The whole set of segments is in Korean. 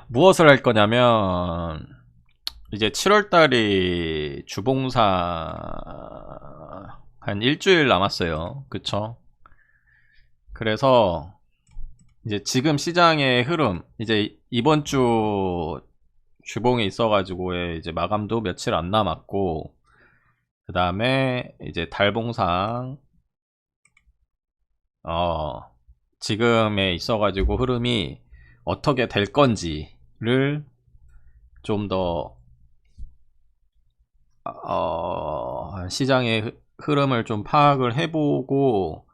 무엇을 할 거냐면, 이제 7월달이 주봉사 한 일주일 남았어요. 그쵸? 그래서 이제 지금 시장의 흐름, 이제 이번 주 주봉에 있어가지고 이제 마감도 며칠 안 남았고, 그 다음에 이제 달봉상, 지금에 있어가지고 흐름이 어떻게 될 건지를 좀 더, 시장의 흐름을 좀 파악을 해보고,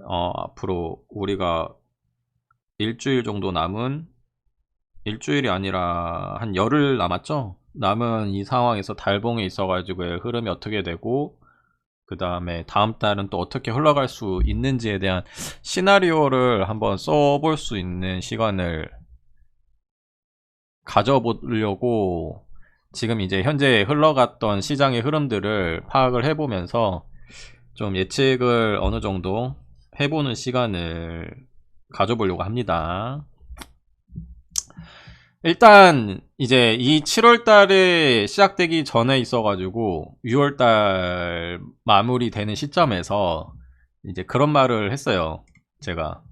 앞으로 우리가 일주일 정도 남은, 일주일이 아니라 한 열흘 남았죠? 남은 이 상황에서 달봉에 있어가지고 흐름이 어떻게 되고, 그 다음에 다음 달은 또 어떻게 흘러갈 수 있는지에 대한 시나리오를 한번 써볼 수 있는 시간을 가져보려고 지금 이제 현재 흘러갔던 시장의 흐름들을 파악을 해보면서 좀 예측을 어느 정도 해보는 시간을 가져보려고 합니다. 일단 이제 이 7월 달에 시작되기 전에 있어가지고 6월 달 마무리되는 시점에서 이제 그런 말을 했어요. 제가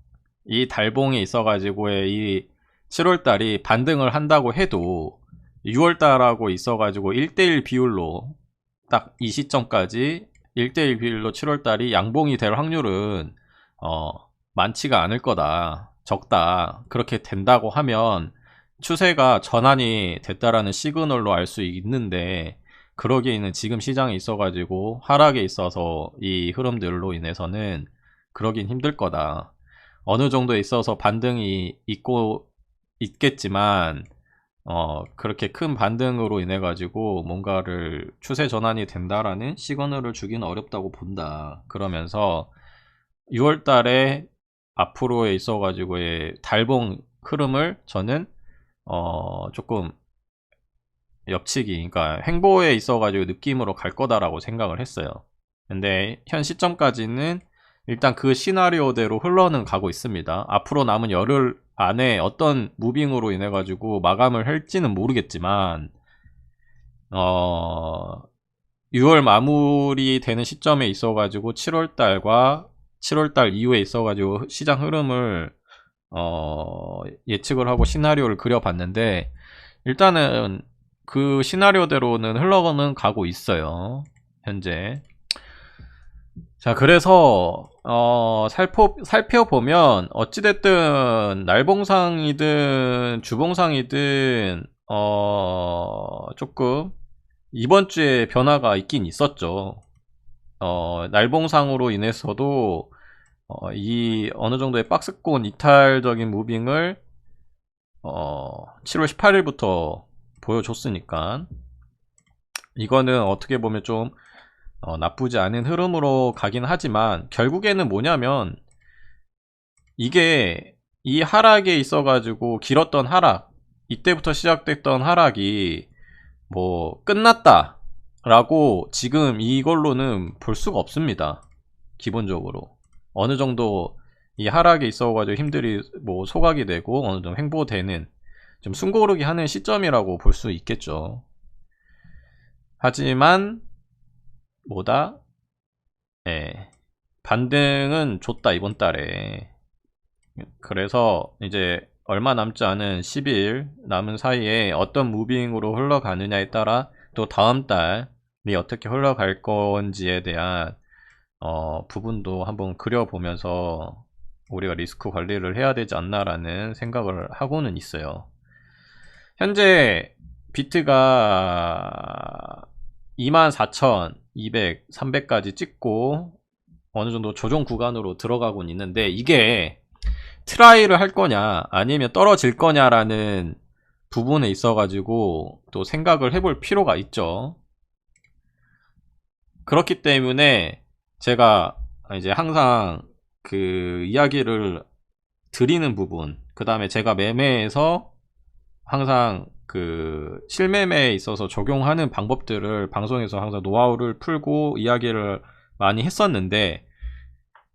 이 달봉에 있어가지고의 이 7월 달이 반등을 한다고 해도 6월 달하고 있어가지고 1대1 비율로 딱 이 시점까지 1대1 비율로 7월 달이 양봉이 될 확률은 많지가 않을 거다. 적다. 그렇게 된다고 하면 추세가 전환이 됐다라는 시그널로 알 수 있는데, 그러기에는 지금 시장에 있어가지고 하락에 있어서 이 흐름들로 인해서는 그러긴 힘들 거다. 어느 정도에 있어서 반등이 있겠지만 그렇게 큰 반등으로 인해 가지고 뭔가를 추세 전환이 된다라는 시그널을 주기는 어렵다고 본다. 그러면서 6월 달에 앞으로에 있어 가지고의 달봉 흐름을 저는 조금 옆치기, 그러니까 횡보에 있어가지고 느낌으로 갈 거다라고 생각을 했어요. 근데 현 시점까지는 일단 그 시나리오대로 흘러는 가고 있습니다. 앞으로 남은 열흘 안에 어떤 무빙으로 인해 가지고 마감을 할지는 모르겠지만 6월 마무리 되는 시점에 있어 가지고 7월 달과 7월 달 이후에 있어 가지고 시장 흐름을 예측을 하고 시나리오를 그려봤는데, 일단은 그 시나리오대로는 흘러가는 가고 있어요. 현재. 자, 그래서 살펴보면 어찌됐든 날봉상이든 주봉상이든 조금 이번 주에 변화가 있긴 있었죠. 날봉상으로 인해서도 이 어느 정도의 박스권 이탈적인 무빙을 7월 18일부터 보여줬으니까 이거는 어떻게 보면 좀 나쁘지 않은 흐름으로 가긴 하지만, 결국에는 뭐냐면 이게 이 하락에 있어 가지고 길었던 하락, 이때부터 시작됐던 하락이 뭐 끝났다 라고 지금 이걸로는 볼 수가 없습니다. 기본적으로 어느 정도 이 하락에 있어 가지고 힘들이 뭐 소각이 되고 어느 정도 횡보되는, 좀 숨고르기 하는 시점이라고 볼 수 있겠죠. 하지만 뭐다? 반등은 줬다 이번 달에. 그래서 이제 얼마 남지 않은 10일 남은 사이에 어떤 무빙으로 흘러가느냐에 따라 또 다음 달이 어떻게 흘러갈 건지에 대한 부분도 한번 그려보면서 우리가 리스크 관리를 해야 되지 않나라는 생각을 하고는 있어요. 현재 비트가 24,200, 300까지 찍고 어느 정도 조정 구간으로 들어가곤 있는데, 이게 트라이를 할 거냐 아니면 떨어질 거냐라는 부분에 있어 가지고 또 생각을 해볼 필요가 있죠. 그렇기 때문에 제가 이제 항상 그 이야기를 드리는 부분, 그 다음에 제가 매매에서 항상 그 실매매에 있어서 적용하는 방법들을 방송에서 항상 노하우를 풀고 이야기를 많이 했었는데,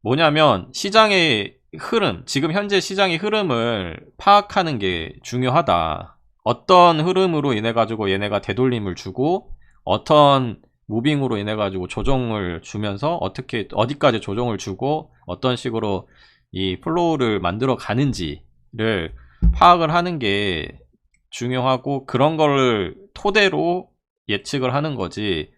뭐냐면 시장의 흐름, 지금 현재 시장의 흐름을 파악하는 게 중요하다. 어떤 흐름으로 인해 가지고 얘네가 되돌림을 주고 어떤 무빙으로 인해 가지고 조정을 주면서 어떻게 어디까지 조정을 주고 어떤 식으로 이 플로우를 만들어 가는지를 파악을 하는 게 중요하고, 그런 거를 토대로 예측을 하는 거지,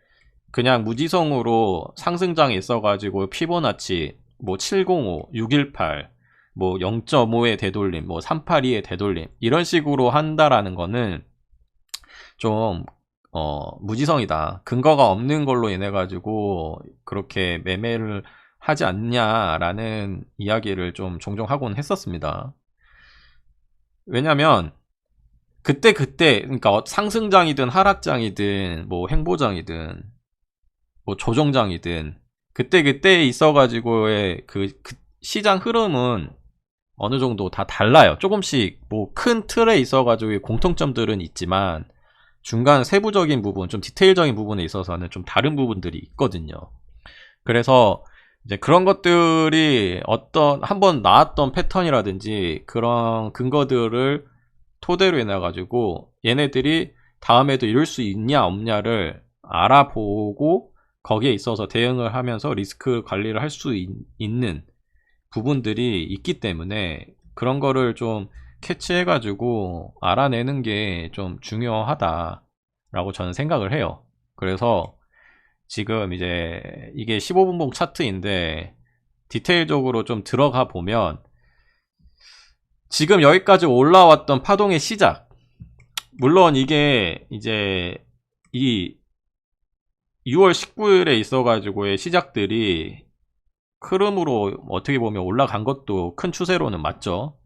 그냥 무지성으로 상승장이 있어가지고 피보나치 뭐 705, 618, 뭐 0.5의 되돌림, 뭐 382의 되돌림 이런 식으로 한다라는 거는 좀 무지성이다. 근거가 없는 걸로 인해 가지고 그렇게 매매를 하지 않냐라는 이야기를 좀 종종 하곤 했었습니다. 왜냐면 그때 그러니까 상승장이든 하락장이든 뭐 횡보장이든 뭐 조정장이든 그때 있어가지고의 그 시장 흐름은 어느 정도 다 달라요. 조금씩 뭐 큰 틀에 있어가지고 공통점들은 있지만 중간 세부적인 부분, 좀 디테일적인 부분에 있어서는 좀 다른 부분들이 있거든요. 그래서 이제 그런 것들이 어떤 한번 나왔던 패턴이라든지 그런 근거들을 토대로 인해 가지고 얘네들이 다음에도 이럴 수 있냐 없냐를 알아보고 거기에 있어서 대응을 하면서 리스크 관리를 할 수 있는 부분들이 있기 때문에 그런 거를 좀 캐치해 가지고 알아내는 게 좀 중요하다라고 저는 생각을 해요. 그래서 지금 이제 이게 15분봉 차트인데 디테일적으로 좀 들어가 보면 지금 여기까지 올라왔던 파동의 시작, 물론 이게 이제 이 6월 19일에 있어가지고의 시작들이 흐름으로 어떻게 보면 올라간 것도 큰 추세로는 맞죠.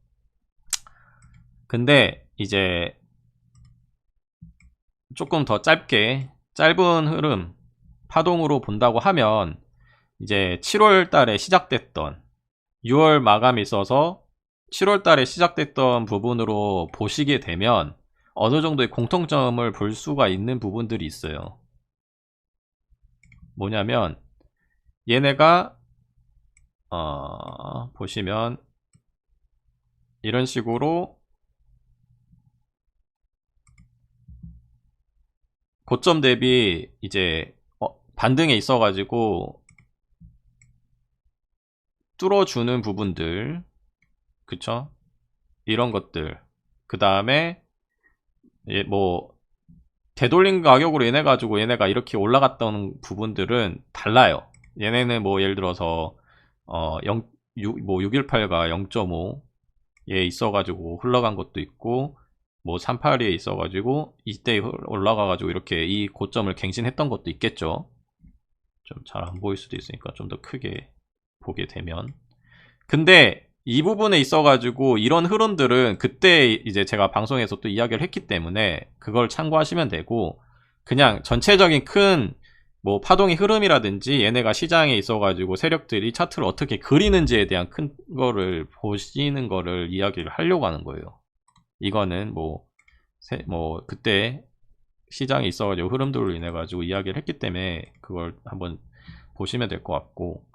근데 이제 조금 더 짧은 흐름 파동으로 본다고 하면 이제 7월 달에 시작됐던 6월 마감이 있어서 7월 달에 시작됐던 부분으로 보시게 되면 어느 정도의 공통점을 볼 수가 있는 부분들이 있어요. 뭐냐면 얘네가 보시면 이런 식으로 고점 대비 이제 반등에 있어 가지고 뚫어주는 부분들, 그쵸? 이런 것들, 그 다음에 뭐 되돌림 가격으로 인해 가지고 얘네가 이렇게 올라갔던 부분들은 달라요. 얘네는 뭐 예를 들어서 618가 0.5에 있어 가지고 흘러간 것도 있고, 뭐 382에 있어 가지고 이때 올라가 가지고 이렇게 이 고점을 갱신했던 것도 있겠죠. 좀 잘 안 보일 수도 있으니까 좀 더 크게 보게 되면, 근데 이 부분에 있어 가지고 이런 흐름들은 그때 이제 제가 방송에서 또 이야기를 했기 때문에 그걸 참고하시면 되고, 그냥 전체적인 큰 뭐 파동의 흐름이라든지 얘네가 시장에 있어 가지고 세력들이 차트를 어떻게 그리는지에 대한 큰 거를 보시는 거를 이야기를 하려고 하는 거예요. 이거는 뭐 그때 시장에 있어 가지고 흐름들로 인해 가지고 이야기를 했기 때문에 그걸 한번 보시면 될 것 같고,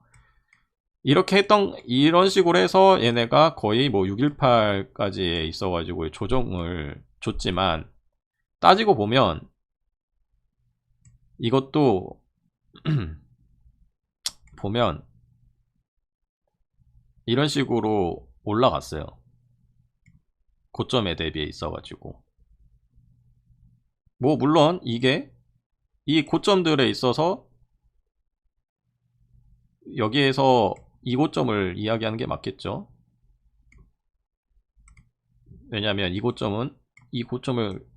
이렇게 이런 식으로 해서 얘네가 거의 뭐 618까지에 있어가지고 조정을 줬지만, 따지고 보면 이것도 보면 이런 식으로 올라갔어요. 고점에 대비해 있어가지고 뭐 물론 이게 이 고점들에 있어서 여기에서 이 고점을 이야기하는 게 맞겠죠. 왜냐하면 이 고점을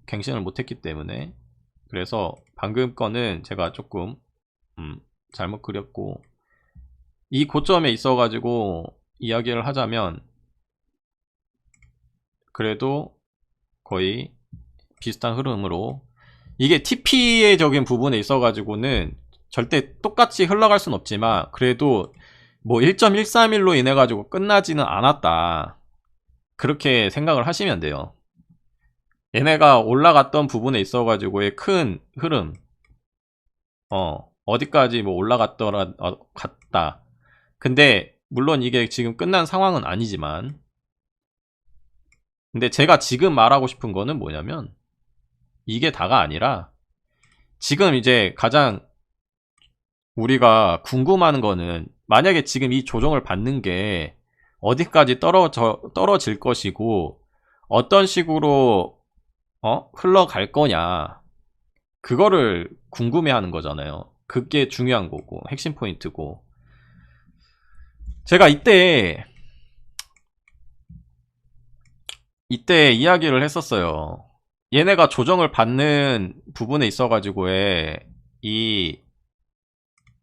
갱신을 못했기 때문에. 그래서 방금 거는 제가 조금 잘못 그렸고, 이 고점에 있어 가지고 이야기를 하자면 그래도 거의 비슷한 흐름으로, 이게 TP의적인 부분에 있어 가지고는 절대 똑같이 흘러갈 순 없지만 그래도 뭐 1.131로 인해 가지고 끝나지는 않았다, 그렇게 생각을 하시면 돼요. 얘네가 올라갔던 부분에 있어 가지고의 큰 흐름, 어디까지 뭐 올라갔더라 갔다. 근데 물론 이게 지금 끝난 상황은 아니지만, 근데 제가 지금 말하고 싶은 거는 뭐냐면 이게 다가 아니라 지금 이제 가장 우리가 궁금한 거는 만약에 지금 이 조정을 받는 게 어디까지 떨어질 것이고 어떤 식으로 흘러갈 거냐, 그거를 궁금해 하는 거잖아요. 그게 중요한 거고 핵심 포인트고. 제가 이때 이야기를 했었어요. 얘네가 조정을 받는 부분에 있어가지고의 이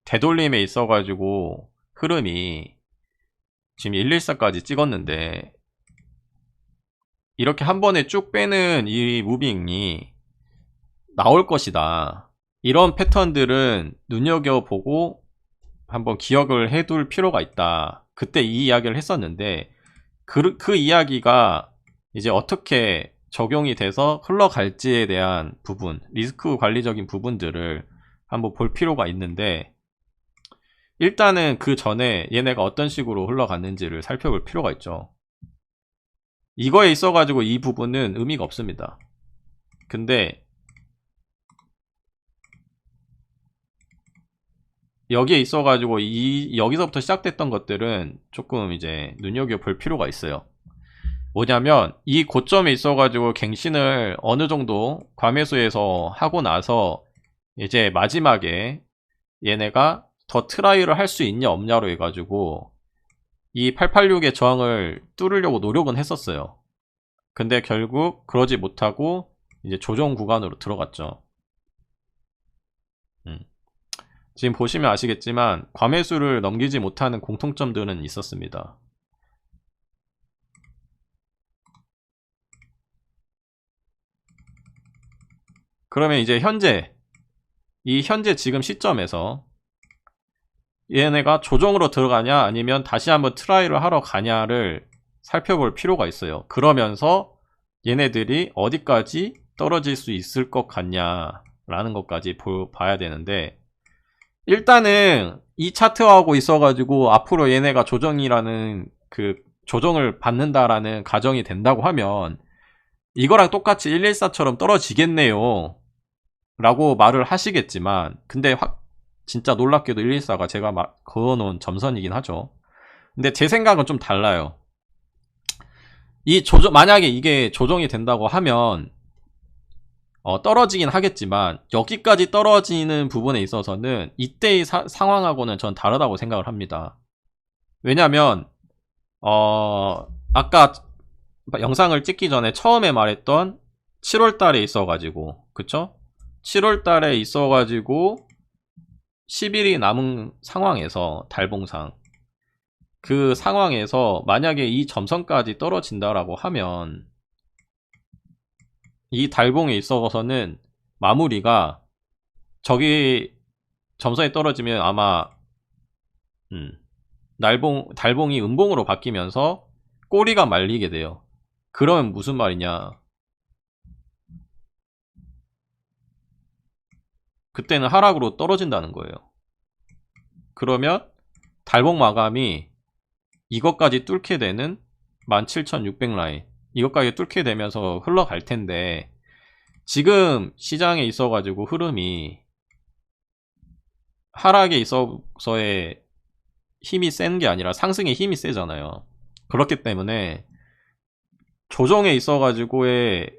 되돌림에 있어가지고 흐름이 지금 114까지 찍었는데 이렇게 한 번에 쭉 빼는 이 무빙이 나올 것이다. 이런 패턴들은 눈여겨보고 한번 기억을 해둘 필요가 있다. 그때 이 이야기를 했었는데 그 이야기가 이제 어떻게 적용이 돼서 흘러갈지에 대한 부분, 리스크 관리적인 부분들을 한번 볼 필요가 있는데, 일단은 그 전에 얘네가 어떤 식으로 흘러갔는지를 살펴볼 필요가 있죠. 이거에 있어가지고 이 부분은 의미가 없습니다. 근데 여기에 있어가지고 여기서부터 시작됐던 것들은 조금 이제 눈여겨볼 필요가 있어요. 뭐냐면 이 고점에 있어가지고 갱신을 어느 정도 과매수에서 하고 나서 이제 마지막에 얘네가 더 트라이를 할 수 있냐 없냐로 해가지고 이 886의 저항을 뚫으려고 노력은 했었어요. 근데 결국 그러지 못하고 이제 조정 구간으로 들어갔죠. 지금 보시면 아시겠지만 과매수를 넘기지 못하는 공통점들은 있었습니다. 그러면 이제 현재 지금 시점에서 얘네가 조정으로 들어가냐 아니면 다시 한번 트라이를 하러 가냐를 살펴볼 필요가 있어요. 그러면서 얘네들이 어디까지 떨어질 수 있을 것 같냐 라는 것까지 봐야 되는데, 일단은 이 차트하고 있어가지고 앞으로 얘네가 조정이라는 그 조정을 받는다라는 가정이 된다고 하면 이거랑 똑같이 114처럼 떨어지겠네요 라고 말을 하시겠지만, 근데 진짜 놀랍게도 114가 제가 그어놓은 점선이긴 하죠. 근데 제 생각은 좀 달라요. 만약에 이게 조정이 된다고 하면 떨어지긴 하겠지만 여기까지 떨어지는 부분에 있어서는 이때의 상황하고는 전 다르다고 생각을 합니다. 왜냐면 아까 영상을 찍기 전에 처음에 말했던 7월달에 있어가지고, 그쵸? 7월달에 있어가지고 10일이 남은 상황에서 달봉상, 그 상황에서 만약에 이 점선까지 떨어진다라고 하면 이 달봉에 있어서는 마무리가 저기 점선이 떨어지면 아마 달봉이 음봉으로 바뀌면서 꼬리가 말리게 돼요. 그러면 무슨 말이냐, 그때는 하락으로 떨어진다는 거예요. 그러면 달봉 마감이 이것까지 뚫게 되는 17,600 라인, 이것까지 뚫게 되면서 흘러갈 텐데, 지금 시장에 있어가지고 흐름이 하락에 있어서의 힘이 센 게 아니라 상승의 힘이 세잖아요. 그렇기 때문에 조정에 있어가지고의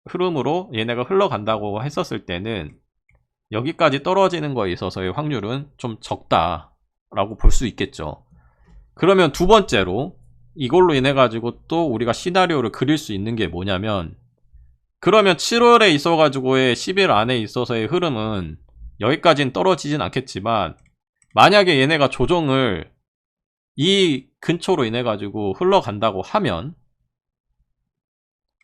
흐름으로 얘네가 흘러간다고 했었을 때는 여기까지 떨어지는 거에 있어서의 확률은 좀 적다라고 볼 수 있겠죠. 그러면 두 번째로 이걸로 인해 가지고 또 우리가 시나리오를 그릴 수 있는 게 뭐냐면, 그러면 7월에 있어 가지고의 10일 안에 있어서의 흐름은 여기까지는 떨어지진 않겠지만, 만약에 얘네가 조정을 이 근처로 인해 가지고 흘러간다고 하면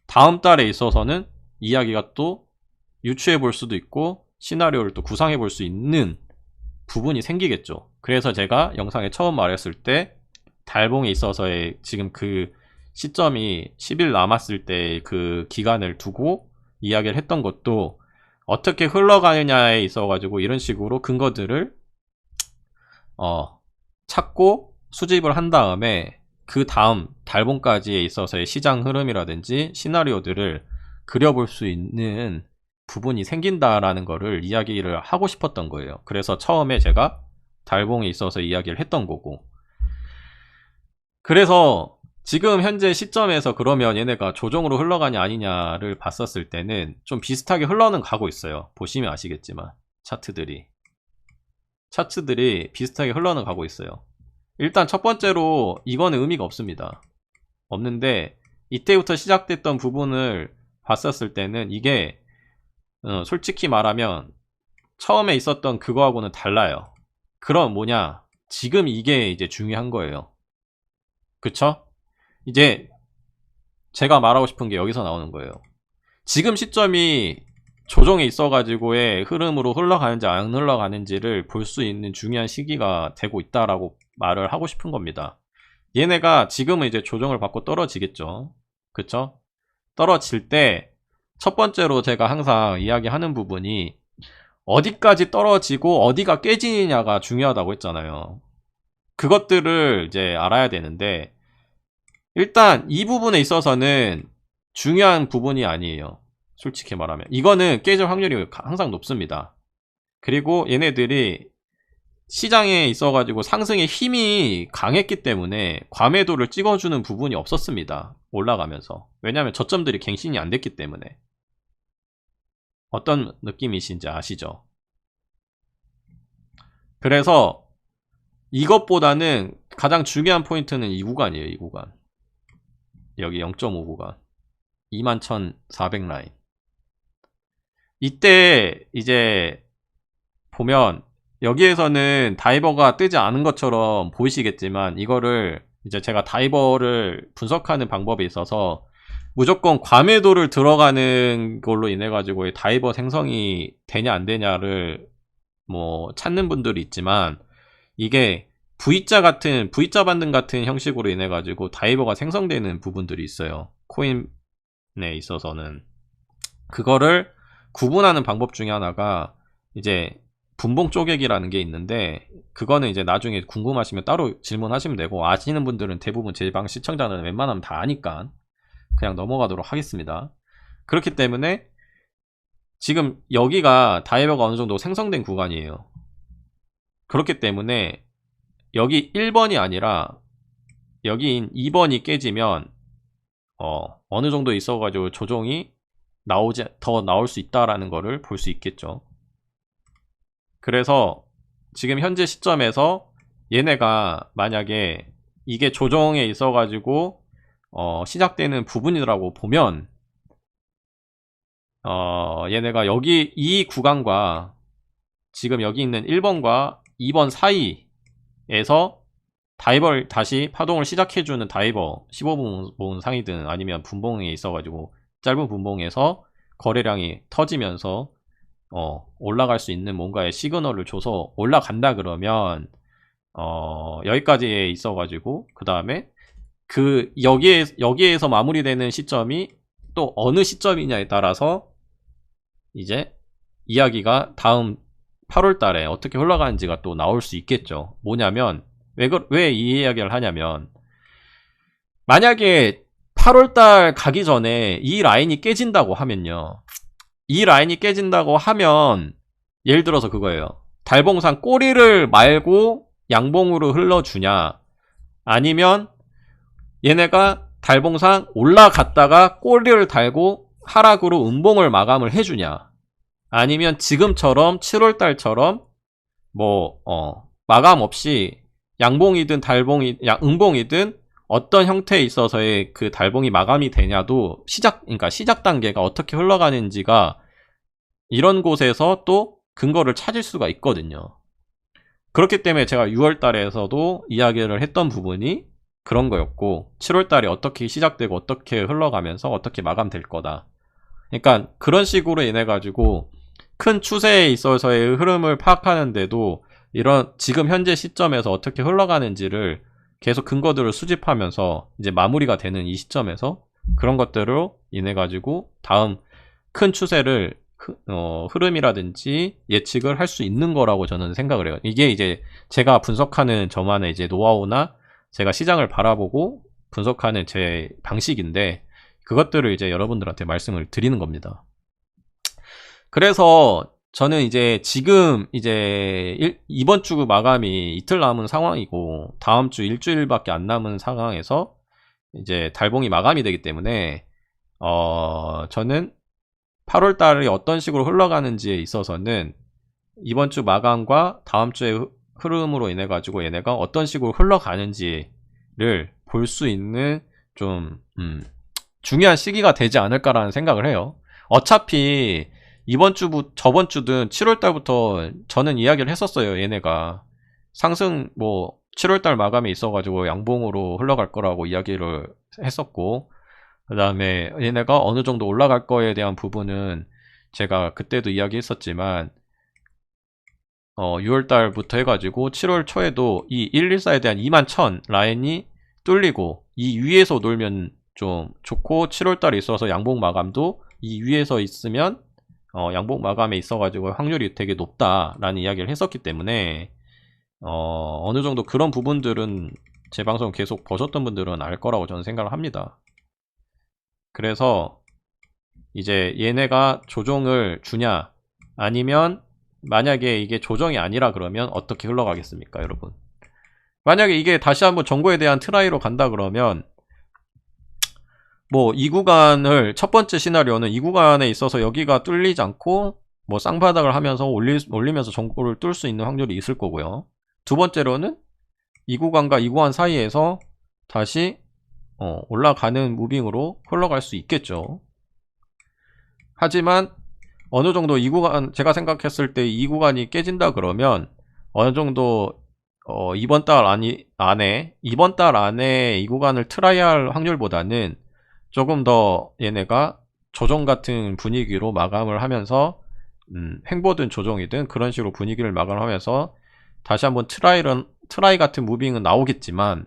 다음 달에 있어서는 이야기가 또 유추해 볼 수도 있고 시나리오를 또 구상해 볼 수 있는 부분이 생기겠죠. 그래서 제가 영상에 처음 말했을 때 달봉에 있어서의 지금 그 시점이 10일 남았을 때 그 기간을 두고 이야기를 했던 것도 어떻게 흘러가느냐에 있어 가지고 이런 식으로 근거들을 찾고 수집을 한 다음에 그 다음 달봉까지에 있어서의 시장 흐름이라든지 시나리오들을 그려볼 수 있는 부분이 생긴다라는 거를 이야기를 하고 싶었던 거예요. 그래서 처음에 제가 달봉에 있어서 이야기를 했던 거고, 그래서 지금 현재 시점에서 그러면 얘네가 조정으로 흘러가냐 아니냐를 봤었을 때는 좀 비슷하게 흘러는 가고 있어요. 보시면 아시겠지만 차트들이 비슷하게 흘러는 가고 있어요. 일단 첫 번째로 이거는 의미가 없습니다. 없는데 이때부터 시작됐던 부분을 봤었을 때는 이게 솔직히 말하면 처음에 있었던 그거하고는 달라요. 그럼 뭐냐, 지금 이게 이제 중요한 거예요. 그쵸? 이제 제가 말하고 싶은 게 여기서 나오는 거예요. 지금 시점이 조정에 있어가지고의 흐름으로 흘러가는지 안 흘러가는지를 볼 수 있는 중요한 시기가 되고 있다라고 말을 하고 싶은 겁니다. 얘네가 지금은 이제 조정을 받고 떨어지겠죠. 그쵸? 떨어질 때 첫 번째로 제가 항상 이야기하는 부분이 어디까지 떨어지고 어디가 깨지느냐가 중요하다고 했잖아요. 그것들을 이제 알아야 되는데, 일단 이 부분에 있어서는 중요한 부분이 아니에요. 솔직히 말하면 이거는 깨질 확률이 항상 높습니다. 그리고 얘네들이 시장에 있어가지고 상승의 힘이 강했기 때문에 과매도를 찍어주는 부분이 없었습니다. 올라가면서. 왜냐하면 저점들이 갱신이 안 됐기 때문에. 어떤 느낌이신지 아시죠? 그래서 이것보다는 가장 중요한 포인트는 이 구간이에요. 이 구간. 여기 0.5 구간. 21,400 라인. 이때 이제 보면 여기에서는 다이버가 뜨지 않은 것처럼 보이시겠지만, 이거를 이제 제가 다이버를 분석하는 방법에 있어서 무조건 과매도를 들어가는 걸로 인해 가지고 다이버 생성이 되냐 안 되냐를 뭐 찾는 분들이 있지만, 이게 V자 반등 같은 형식으로 인해 가지고 다이버가 생성되는 부분들이 있어요. 코인에 있어서는. 그거를 구분하는 방법 중에 하나가 이제 분봉 쪼개기라는 게 있는데, 그거는 이제 나중에 궁금하시면 따로 질문하시면 되고, 아시는 분들은 대부분 제 방 시청자는 웬만하면 다 아니까 그냥 넘어가도록 하겠습니다. 그렇기 때문에 지금 여기가 다이버가 어느 정도 생성된 구간이에요. 그렇기 때문에 여기 1번이 아니라 여기인 2번이 깨지면 어느 정도 있어가지고 조정이 더 나올 수 있다라는 거를 볼 수 있겠죠. 그래서 지금 현재 시점에서 얘네가 만약에 이게 조정에 있어가지고 시작되는 부분이라고 보면, 얘네가 여기 이 구간과 지금 여기 있는 1번과 2번 사이에서 다이버를 다시 파동을 시작해주는 다이버 15분 상이든 아니면 분봉에 있어가지고 짧은 분봉에서 거래량이 터지면서 올라갈 수 있는 뭔가의 시그널을 줘서 올라간다 그러면 여기까지에 있어가지고 그 다음에 여기에서 마무리되는 시점이 또 어느 시점이냐에 따라서 이제 이야기가 다음 8월 달에 어떻게 흘러가는지가 또 나올 수 있겠죠. 뭐냐면 왜 이 이야기를 하냐면, 만약에 8월 달 가기 전에 이 라인이 깨진다고 하면요, 이 라인이 깨진다고 하면 예를 들어서 그거예요. 달봉상 꼬리를 말고 양봉으로 흘러주냐, 아니면 얘네가 달봉상 올라갔다가 꼬리를 달고 하락으로 음봉을 마감을 해주냐, 아니면 지금처럼 7월달처럼 마감 없이 양봉이든 음봉이든 어떤 형태에 있어서의 그 달봉이 마감이 되냐도 그러니까 시작 단계가 어떻게 흘러가는지가 이런 곳에서 또 근거를 찾을 수가 있거든요. 그렇기 때문에 제가 6월달에서도 이야기를 했던 부분이 그런 거였고, 7월달에 어떻게 시작되고 어떻게 흘러가면서 어떻게 마감될 거다. 그러니까 그런 식으로 인해 가지고 큰 추세에 있어서의 흐름을 파악하는데도 이런 지금 현재 시점에서 어떻게 흘러가는지를 계속 근거들을 수집하면서 이제 마무리가 되는 이 시점에서 그런 것들로 인해 가지고 다음 큰 추세를 흐름이라든지 예측을 할 수 있는 거라고 저는 생각을 해요. 이게 이제 제가 분석하는 저만의 이제 노하우나 제가 시장을 바라보고 분석하는 제 방식인데, 그것들을 이제 여러분들한테 말씀을 드리는 겁니다. 그래서 저는 이제 지금 이제 이번 주 마감이 이틀 남은 상황이고 다음 주 일주일밖에 안 남은 상황에서 이제 달봉이 마감이 되기 때문에 저는 8월 달이 어떤 식으로 흘러가는지에 있어서는 이번 주 마감과 다음 주의 흐름으로 인해 가지고 얘네가 어떤 식으로 흘러가는지를 볼 수 있는 좀 중요한 시기가 되지 않을까라는 생각을 해요. 어차피 이번 주부 저번 주든 7월 달부터 저는 이야기를 했었어요. 얘네가 상승 뭐 7월 달 마감에 있어 가지고 양봉으로 흘러갈 거라고 이야기를 했었고, 그 다음에 얘네가 어느 정도 올라갈 거에 대한 부분은 제가 그때도 이야기했었지만 6월 달부터 해가지고 7월 초에도 이 114에 대한 21,000 라인이 뚫리고 이 위에서 놀면 좀 좋고, 7월 달에 있어서 양봉 마감도 이 위에서 있으면 양봉 마감에 있어가지고 확률이 되게 높다라는 이야기를 했었기 때문에 어느 정도 그런 부분들은 제 방송 계속 보셨던 분들은 알 거라고 저는 생각을 합니다. 그래서 이제 얘네가 조정을 주냐, 아니면 만약에 이게 조정이 아니라 그러면 어떻게 흘러가겠습니까, 여러분? 만약에 이게 다시 한번 정고에 대한 트라이로 간다 그러면 뭐 이 구간을, 첫 번째 시나리오는 이 구간에 있어서 여기가 뚫리지 않고 뭐 쌍바닥을 하면서 올리면서 정고를 뚫을 수 있는 확률이 있을 거고요. 두 번째로는 이 구간과 이 구간 사이에서 다시 올라가는 무빙으로 흘러갈 수 있겠죠. 하지만 어느 정도 이 구간, 제가 생각했을 때 이 구간이 깨진다 그러면 어느 정도 이번 달 안에 이 구간을 트라이할 확률보다는 조금 더 얘네가 조정 같은 분위기로 마감을 하면서 횡보든 조정이든 그런 식으로 분위기를 마감하면서 다시 한번 트라이 같은 무빙은 나오겠지만,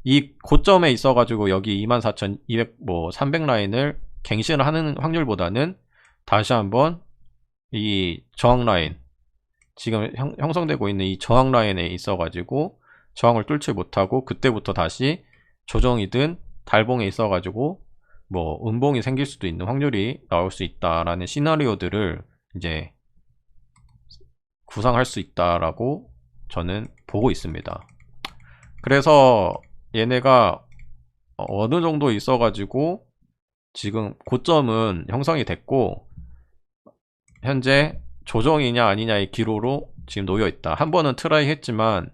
이 고점에 있어 가지고 여기 24,200 뭐 300 라인을 갱신을 하는 확률보다는 다시 한번 이 저항 라인, 지금 형성되고 있는 이 저항 라인에 있어 가지고 저항을 뚫지 못하고 그때부터 다시 조정이든 달봉에 있어 가지고 뭐 음봉이 생길 수도 있는 확률이 나올 수 있다라는 시나리오들을 이제 구상할 수 있다라고 저는 보고 있습니다. 그래서 얘네가 어느 정도 있어 가지고 지금 고점은 형성이 됐고 현재 조정이냐 아니냐의 기로로 지금 놓여 있다. 한 번은 트라이 했지만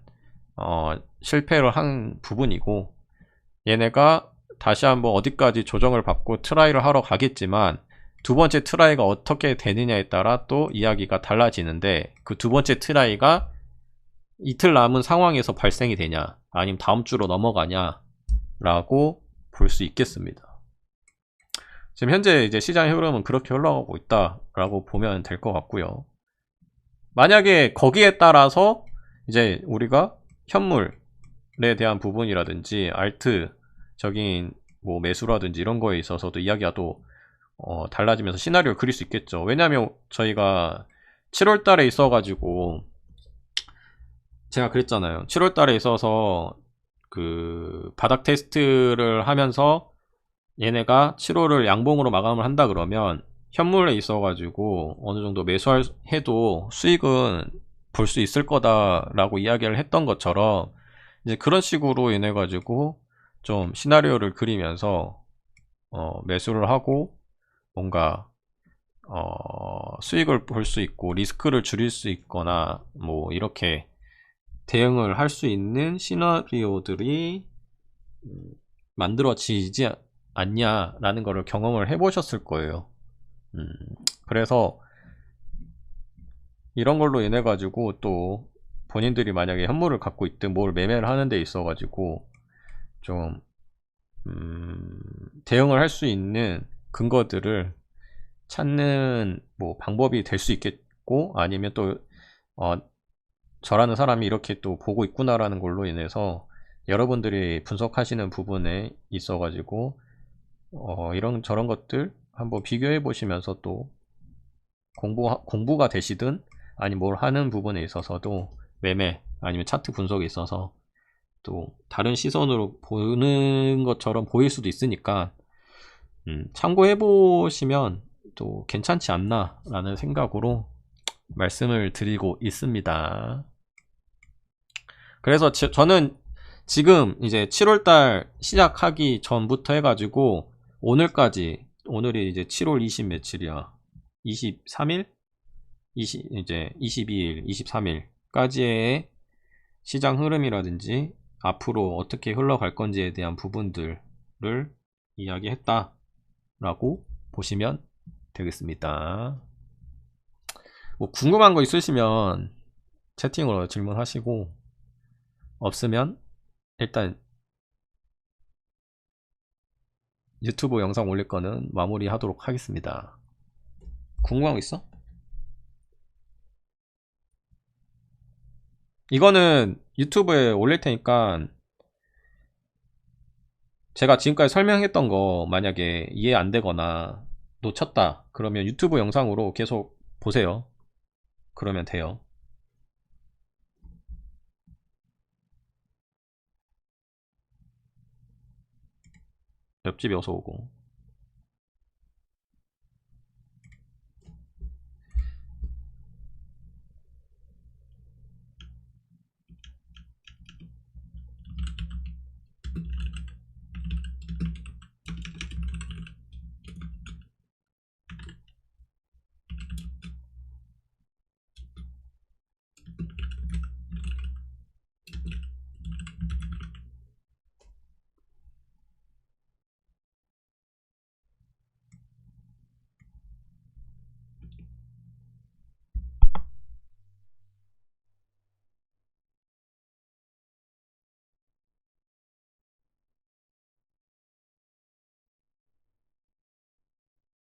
실패를 한 부분이고, 얘네가 다시 한번 어디까지 조정을 받고 트라이를 하러 가겠지만 두 번째 트라이가 어떻게 되느냐에 따라 또 이야기가 달라지는데, 그 두 번째 트라이가 이틀 남은 상황에서 발생이 되냐 아니면 다음 주로 넘어가냐 라고 볼 수 있겠습니다. 지금 현재 이제 시장의 흐름은 그렇게 흘러가고 있다라고 보면 될 것 같고요. 만약에 거기에 따라서 이제 우리가 현물에 대한 부분이라든지 알트적인 뭐 매수라든지 이런 거에 있어서도 이야기가 또 달라지면서 시나리오를 그릴 수 있겠죠. 왜냐하면 저희가 7월 달에 있어 가지고 제가 그랬잖아요. 7월 달에 있어서 그 바닥 테스트를 하면서 얘네가 7월을 양봉으로 마감을 한다 그러면 현물에 있어 가지고 어느 정도 매수해도 수익은 볼 수 있을 거다라고 이야기를 했던 것처럼, 이제 그런 식으로 인해 가지고 좀 시나리오를 그리면서 매수를 하고 뭔가 수익을 볼 수 있고 리스크를 줄일 수 있거나 뭐 이렇게 대응을 할 수 있는 시나리오들이 만들어지지 않냐라는 거를 경험을 해보셨을 거예요. 그래서 이런 걸로 인해 가지고 또 본인들이 만약에 현물을 갖고 있든 뭘 매매를 하는 데 있어 가지고 좀 대응을 할 수 있는 근거들을 찾는 뭐 방법이 될 수 있겠고, 아니면 또 저라는 사람이 이렇게 또 보고 있구나라는 걸로 인해서 여러분들이 분석하시는 부분에 있어 가지고 이런 저런 것들 한번 비교해 보시면서 또 공부가 되시든 아니 뭘 하는 부분에 있어서도 매매 아니면 차트 분석에 있어서 또 다른 시선으로 보는 것처럼 보일 수도 있으니까 참고해 보시면 또 괜찮지 않나 라는 생각으로 말씀을 드리고 있습니다. 그래서 저는 지금 이제 7월달 시작하기 전부터 해가지고 오늘까지, 오늘이 이제 7월 20 며칠이야, 23일? 이제 22일, 23일까지의 시장 흐름이라든지 앞으로 어떻게 흘러갈 건지에 대한 부분들을 이야기했다 라고 보시면 되겠습니다. 뭐 궁금한 거 있으시면 채팅으로 질문하시고, 없으면 일단 유튜브 영상 올릴 거는 마무리 하도록 하겠습니다. 궁금한 거 있어? 이거는 유튜브에 올릴 테니까 제가 지금까지 설명했던 거 만약에 이해 안 되거나 놓쳤다 그러면 유튜브 영상으로 계속 보세요. 그러면 돼요. 옆집에 어서 오고.